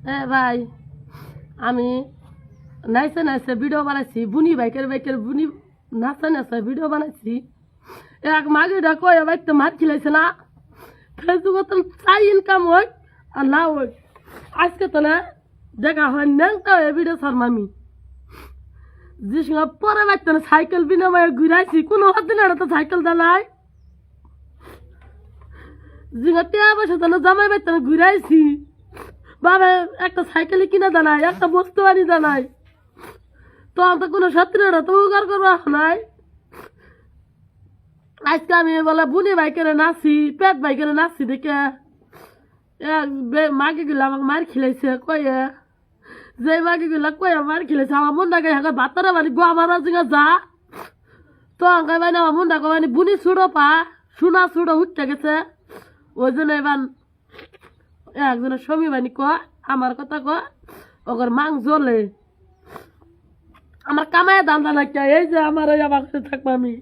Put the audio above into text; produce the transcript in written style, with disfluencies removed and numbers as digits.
ভাই আমি নাইসে নাইসে ভিডিও বানাইছি বুনি বাইকের বুনি নাচা নাচা ভিডিও বানাইছি এক মাগিটা কয়ে ভাই তো মার খিলাইছে না ফেসবুকে তো চাই ইনকাম হোক আর না হোক আজকে তো না দেখা হয় ন্যাংটা হয়ে ভিডিও সারমামি যে সঙ্গে পরে বাইতে না সাইকেল বিনাময়ে ঘুরাইছি কোনো দিন তো সাইকেল দালাই যে টিয়া বসে তো জামাই বাইতে না ঘুরাইছি বাবা একটা সাইকেলে কিনা জানাই একটা বস্তু আনি জানাই তো আমার কোনো ছাত্রীরা তো উগার করবা নাই আজকে আমি বলে বুনি বাইকের নাচি পেট বাইকের নাচি দেখে মাকে গুলো আমাকে মার খিলাইছে কয়ে যে মাকে গুলা কয়ে মার খিলাইছে আমার মন ডাকে হ্যাঁ বাতারা মানে গো আমার জিগা যা তো আঙ্কাই মানে আমার মন ডাকে মানে বুনি ছুড়ো পা সোনা ছুড়ো উঠতে গেছে ওই জন্য এবার একজনের স্বামী বানি আমার কথা ওগর মাং জ্বলে আমার কামায় দান্দা নাকি এই যে আমার আমার কাছে থাকবো আমি